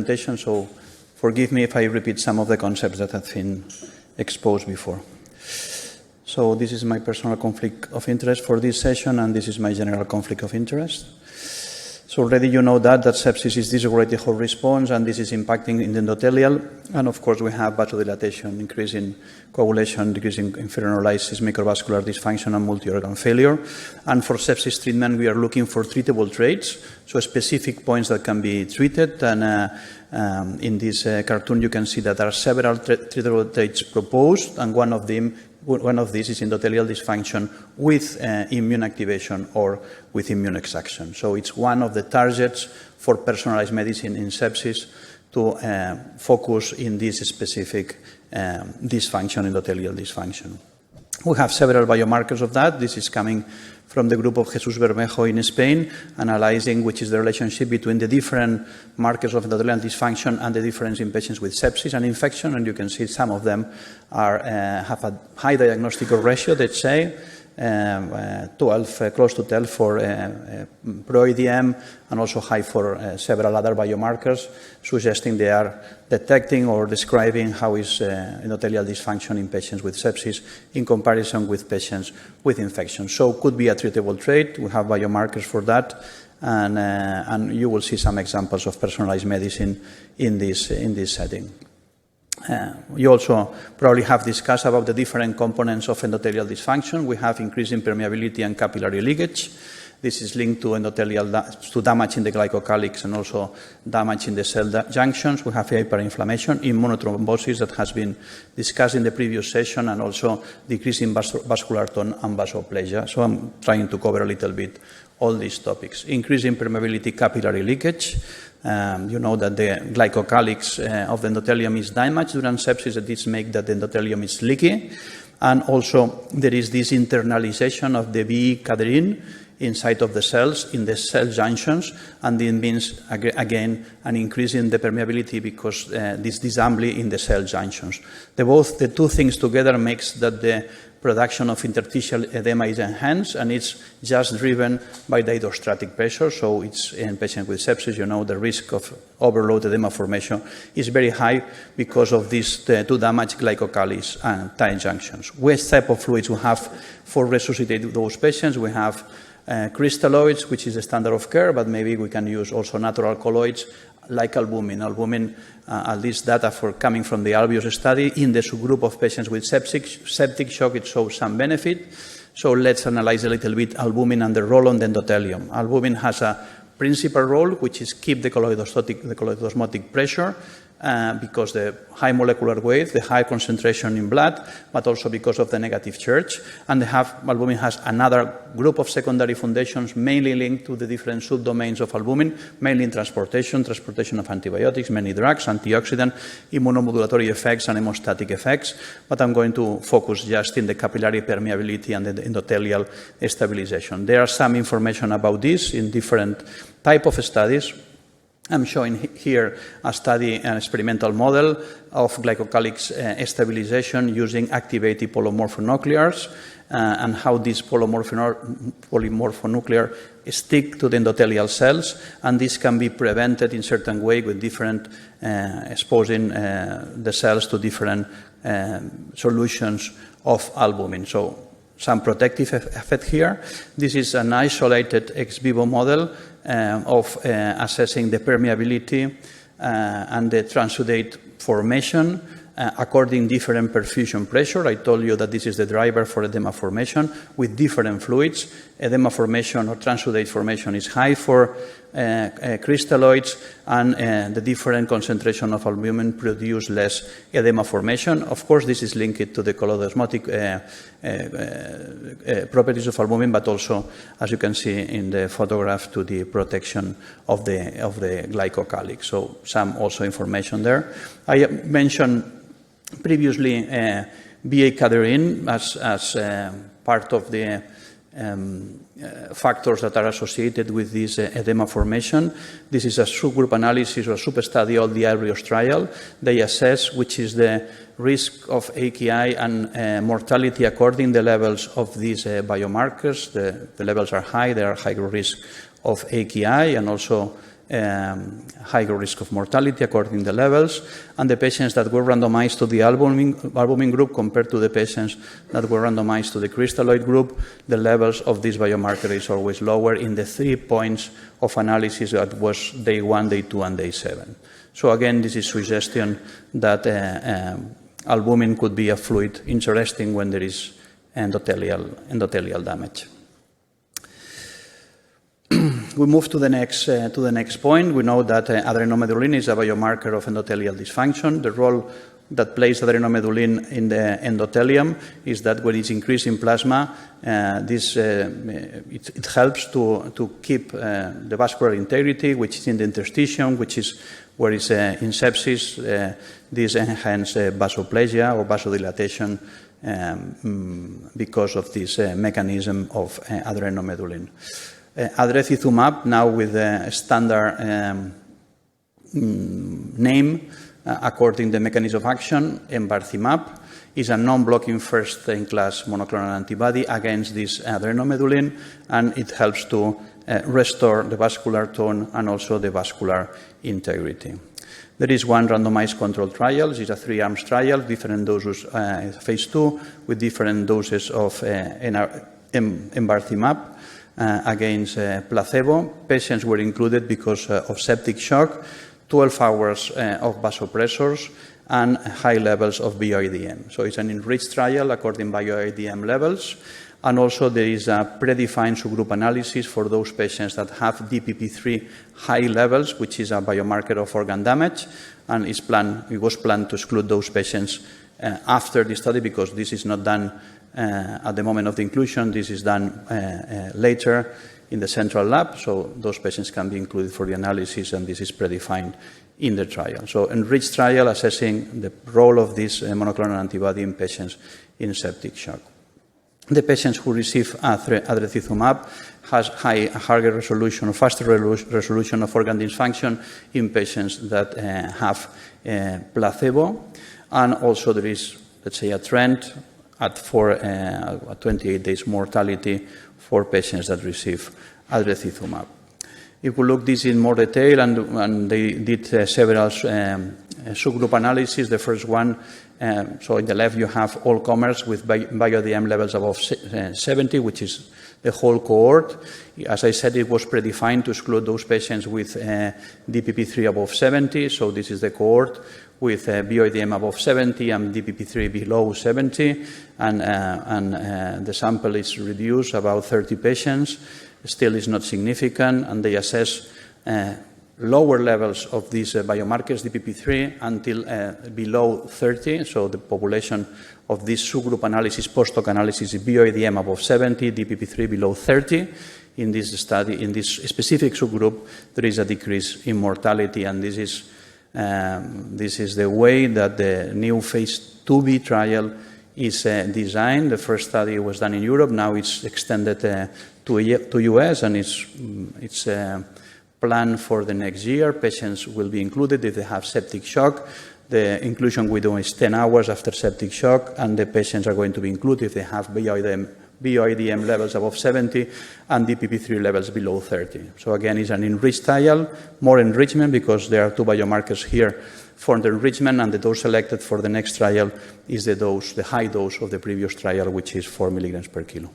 presentation, so forgive me if I repeat some of the concepts that have been exposed before. So this is my personal conflict of interest for this session, and this is my general conflict of interest. So already you know that sepsis is dysregulated whole response, and this is impacting in the endothelial. And of course we have vasodilatation, increase in coagulation, decrease in inferior lysis, microvascular dysfunction, and multi-organ failure. And for sepsis treatment, we are looking for treatable traits, so specific points that can be treated. And in this cartoon, you can see that there are several treatable traits proposed, and one of these is endothelial dysfunction with immune activation or with immune extraction. So it's one of the targets for personalized medicine in sepsis to focus in this specific dysfunction, endothelial dysfunction. We have several biomarkers of that. This is coming from the group of Jesús Bermejo in Spain, analyzing which is the relationship between the different markers of endothelial dysfunction and the difference in patients with sepsis and infection. And you can see some of them have a high diagnostic ratio, let's say, 12, close to 12 for pro-EDM, and also high for several other biomarkers, suggesting they are detecting or describing how is endothelial dysfunction in patients with sepsis in comparison with patients with infection. So could be a treatable trait. We have biomarkers for that, and you will see some examples of personalized medicine in this setting. You also probably have discussed about the different components of endothelial dysfunction. We have increasing permeability and capillary leakage. This is linked to to damage in the glycocalyx and also damage in the cell junctions. We have hyperinflammation, immunothrombosis that has been discussed in the previous session, and also decreasing vascular tone and vasoplasia. So I'm trying to cover a little bit all these topics. Increasing permeability, capillary leakage. You know that the glycocalyx of the endothelium is damaged during sepsis, and this makes that the endothelium is leaky. And also there is this internalization of the B cadherin inside of the cells, in the cell junctions, and it means, again, an increase in the permeability because this disassembly in the cell junctions. The two things together makes that the production of interstitial edema is enhanced, and it's just driven by the hydrostatic pressure. So it's in patients with sepsis, you know, the risk of overload edema formation is very high because of these two damaged glycocalyx and tight junctions. Which type of fluids we have for resuscitate those patients? We have crystalloids, which is the standard of care, but maybe we can use also natural colloids like albumin. Albumin, at least data for coming from the Albios study, in the subgroup of patients with septic shock, it shows some benefit. So let's analyze a little bit albumin and the role on the endothelium. Albumin has a principal role, which is keep the colloidosmotic pressure, because the high molecular weight, the high concentration in blood, but also because of the negative charge. And albumin has another group of secondary foundations, mainly linked to the different subdomains of albumin, mainly in transportation of antibiotics, many drugs, antioxidant, immunomodulatory effects, and hemostatic effects. But I'm going to focus just in the capillary permeability and the endothelial stabilization. There are some information about this in different type of studies. I'm showing here a study, an experimental model of glycocalyx stabilization using activated polymorphonuclears and how these polymorphonuclear stick to the endothelial cells, and this can be prevented in certain way with different exposing the cells to different solutions of albumin. So some protective effect here. This is an isolated ex vivo model of assessing the permeability and the transudate formation according different perfusion pressure. I told you that this is the driver for edema formation with different fluids. Edema formation or transudate formation is high for crystalloids, and the different concentration of albumin produce less edema formation. Of course, this is linked to the colloidosmotic properties of albumin, but also, as you can see in the photograph, to the protection of the glycocalyx. So some also information there. I mentioned previously BA cadherin as part of the factors that are associated with this edema formation. This is a subgroup analysis or a sub-study of the Albios trial. They assess which is the risk of AKI and mortality according to the levels of these biomarkers. The levels are high, there are higher risk of AKI and also higher risk of mortality according to the levels, and the patients that were randomized to the albumin group compared to the patients that were randomized to the crystalloid group, the levels of this biomarker is always lower in the 3 points of analysis that was day 1, day 2, and day 7. So again, this is suggestion that albumin could be a fluid interesting when there is endothelial damage. We move to the next point. We know that adrenomedulin is a biomarker of endothelial dysfunction. The role that plays adrenomedulin in the endothelium is that when it's increased in plasma, it helps to keep the vascular integrity, which is in the interstitium, which is where it's in sepsis. This enhances vasoplegia or vasodilatation because of this mechanism of adrenomedulin. Adrecizumab, now with a standard name according to the mechanism of action, enbarcimab, is a non-blocking first-in-class monoclonal antibody against this adrenomedulin, and it helps to restore the vascular tone and also the vascular integrity. There is one randomized controlled trial. It's a 3-arms trial, different doses, phase 2, with different doses of enbarcimab against placebo. Patients were included because of septic shock, 12 hours of vasopressors, and high levels of bioIDM. So it's an enriched trial according to bioIDM levels. And also there is a predefined subgroup analysis for those patients that have DPP3 high levels, which is a biomarker of organ damage. And it was planned to exclude those patients after the study because this is not done at the moment of the inclusion. This is done later in the central lab, so those patients can be included for the analysis, and this is predefined in the trial. So enriched trial assessing the role of this monoclonal antibody in patients in septic shock. The patients who receive adrecizumab has higher resolution or faster resolution of organ dysfunction in patients that have placebo, and also there is, let's say, a trend for 28 days mortality for patients that receive adrecizumab. If we look this in more detail, and they did several subgroup analysis. The first one, so in the left you have all comers with bioIDM levels above 70, which is the whole cohort. As I said, it was predefined to exclude those patients with DPP3 above 70, so this is the cohort with bioIDM above 70 and DPP3 below 70, and the sample is reduced, about 30 patients. Still is not significant, and they assess lower levels of these biomarkers, DPP3, until below 30, so the population of this subgroup analysis, post-hoc analysis, is bioIDM above 70, DPP3 below 30. In this study, in this specific subgroup, there is a decrease in mortality, and this is the way that the new phase 2b trial is designed. The first study was done in Europe. Now it's extended to US, and it's planned for the next year. Patients will be included if they have septic shock. The inclusion window is 10 hours after septic shock, and the patients are going to be included if they have bioIDM levels above 70 and DPP3 levels below 30. So again, it's an enriched trial, more enrichment because there are 2 biomarkers here for the enrichment, and the dose selected for the next trial is the high dose of the previous trial, which is 4 milligrams per kilo.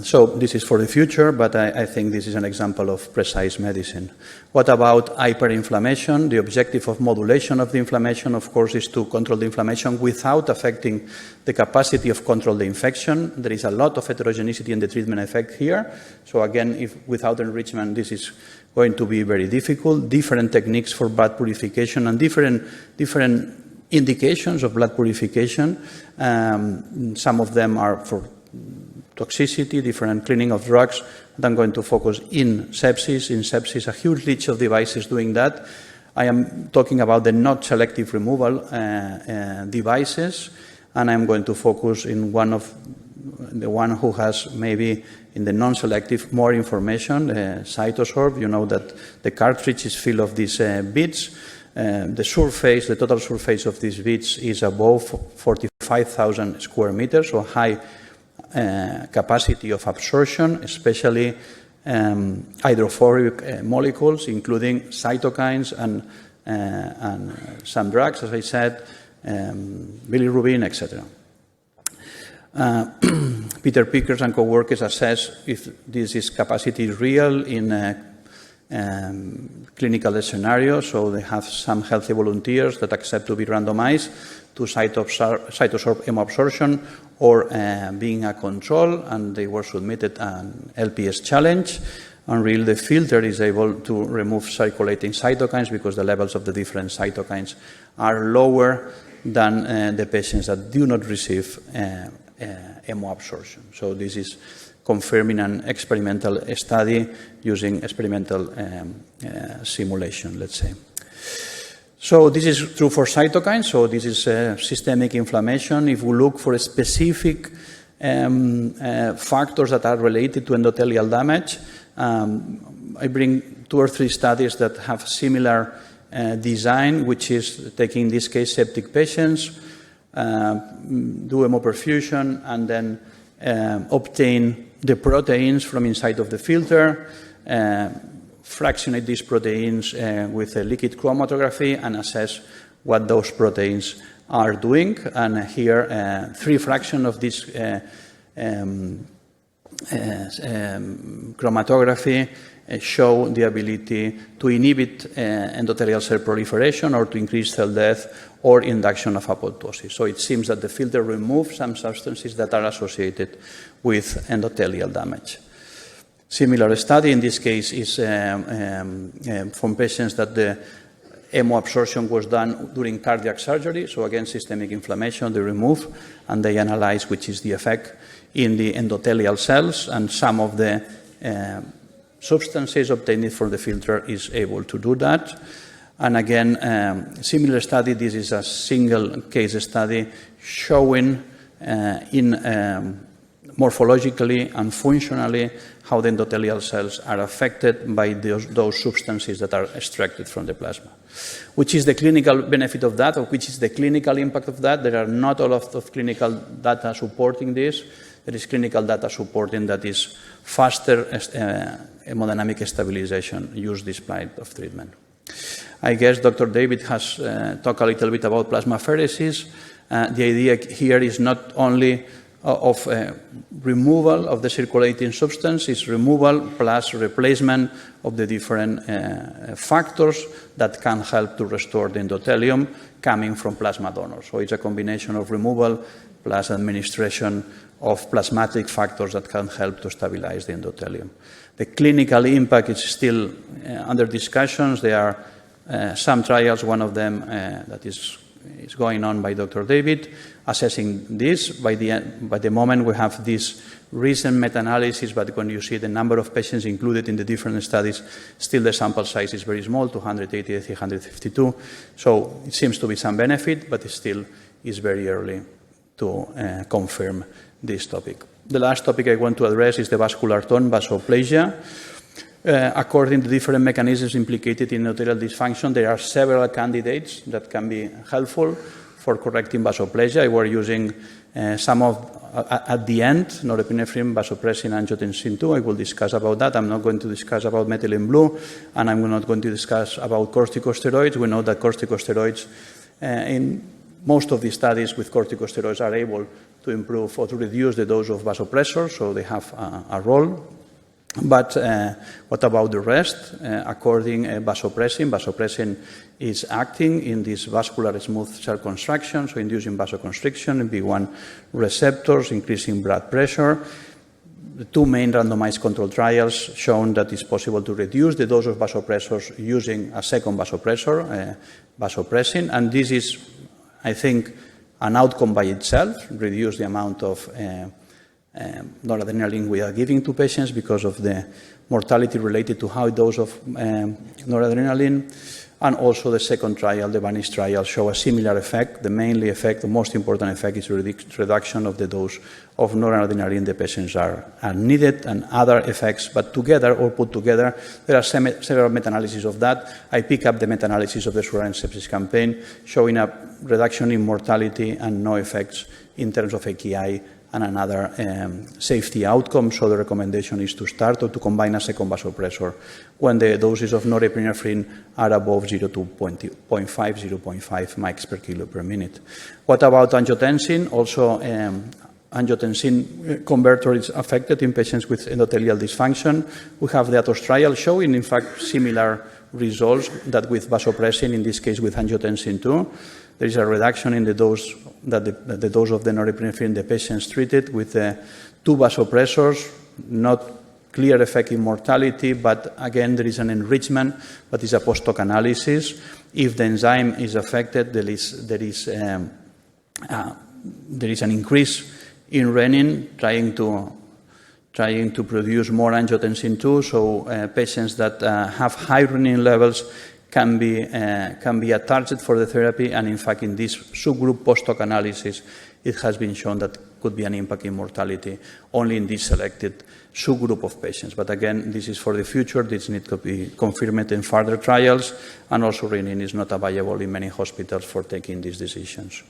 So this is for the future, but I think this is an example of precise medicine. What about hyperinflammation? The objective of modulation of the inflammation, of course, is to control the inflammation without affecting the capacity of control the infection. There is a lot of heterogeneity in the treatment effect here. So again, without enrichment, this is going to be very difficult. Different techniques for blood purification and different indications of blood purification. Some of them are for toxicity, different cleaning of drugs. And I'm going to focus in sepsis. In sepsis, a huge list of devices doing that. I am talking about the not selective removal devices, and I'm going to focus in the one who has maybe in the non-selective more information, cytosorb. You know that the cartridge is filled of these beads. The total surface of these beads is above 45,000 square meters, so high capacity of absorption, especially hydrophobic molecules, including cytokines and some drugs, as I said, bilirubin, etc. Peter Pickers and co-workers assess if this capacity is real in clinical scenarios. So they have some healthy volunteers that accept to be randomized to cytosorb hemoabsorption or being a control, and they were submitted an LPS challenge. And really, the filter is able to remove circulating cytokines because the levels of the different cytokines are lower than the patients that do not receive hemoabsorption. So this is confirming an experimental study using experimental simulation, let's say. So this is true for cytokines. So this is systemic inflammation. If we look for specific factors that are related to endothelial damage, I bring 2 or 3 studies that have similar design, which is taking, in this case, septic patients, do hemoperfusion, and then obtain the proteins from inside of the filter, fractionate these proteins with a liquid chromatography, and assess what those proteins are doing. And here, 3 fractions of this chromatography show the ability to inhibit endothelial cell proliferation or to increase cell death or induction of apoptosis. So it seems that the filter removes some substances that are associated with endothelial damage. Similar study in this case is from patients that the hemoabsorption was done during cardiac surgery. So again, systemic inflammation, they remove and they analyze which is the effect in the endothelial cells, and some of the substances obtained from the filter is able to do that. And again, similar study, this is a single case study showing morphologically and functionally how the endothelial cells are affected by those substances that are extracted from the plasma. Which is the clinical benefit of that, or which is the clinical impact of that? There are not a lot of clinical data supporting this. There is clinical data supporting that is faster hemodynamic stabilization used this type of treatment. I guess Dr. David has talked a little bit about plasmapheresis. The idea here is not only of removal of the circulating substance, it's removal plus replacement of the different factors that can help to restore the endothelium coming from plasma donors. So it's a combination of removal plus administration of plasmatic factors that can help to stabilize the endothelium. The clinical impact is still under discussions. There are some trials, one of them that is going on by Dr. David, assessing this. By the moment we have this recent meta-analysis, but when you see the number of patients included in the different studies, still the sample size is very small, 280, 352. So it seems to be some benefit, but it still is very early to confirm this topic. The last topic I want to address is the vascular tone, vasoplasia. According to different mechanisms implicated in endothelial dysfunction, there are several candidates that can be helpful for correcting vasoplasia. We're using some of, at the end, norepinephrine, vasopressin, angiotensin II. I will discuss about that. I'm not going to discuss about methylene blue, and I'm not going to discuss about corticosteroids. We know that corticosteroids, in most of the studies with corticosteroids, are able to improve or to reduce the dose of vasopressors, so they have a role. But what about the rest? According to vasopressin is acting in this vascular smooth cell construction, so inducing vasoconstriction in B1 receptors, increasing blood pressure. The 2 main randomized control trials shown that it's possible to reduce the dose of vasopressors using a second vasopressor, vasopressin, and this is, I think, an outcome by itself, reduce the amount of noradrenaline we are giving to patients because of the mortality related to high dose of noradrenaline. And also the second trial, the VANISH trial, show a similar effect. The most important effect is reduction of the dose of noradrenaline the patients are needed, and other effects, but together or put together, there are several meta-analyses of that. I pick up the meta-analysis of the Surveillance Sepsis Campaign, showing a reduction in mortality and no effects in terms of AKI and another safety outcome. So the recommendation is to start or to combine a second vasopressor when the doses of norepinephrine are above 0.5 mics per kilo per minute. What about angiotensin? Also, angiotensin converter is affected in patients with endothelial dysfunction. We have the ATOS trial showing, in fact, similar results that with vasopressin, in this case with angiotensin 2. There is a reduction in the dose, the dose of the norepinephrine in the patients treated with 2 vasopressors, not clear effect in mortality, but again, there is an enrichment, but it's a post-hoc analysis. If the enzyme is affected, there is an increase in renin, trying to produce more angiotensin 2, so patients that have high renin levels can be a target for the therapy, and in fact in this subgroup post-hoc analysis it has been shown that could be an impact in mortality only in this selected subgroup of patients. But again, this is for the future, this needs to be confirmed in further trials, and also renin is not available in many hospitals for taking these decisions.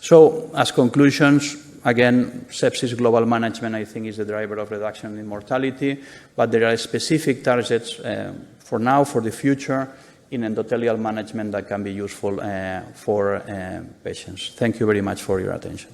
So as conclusions, again, sepsis global management, I think, is the driver of reduction in mortality, but there are specific targets for now, for the future, in endothelial management that can be useful for patients. Thank you very much for your attention.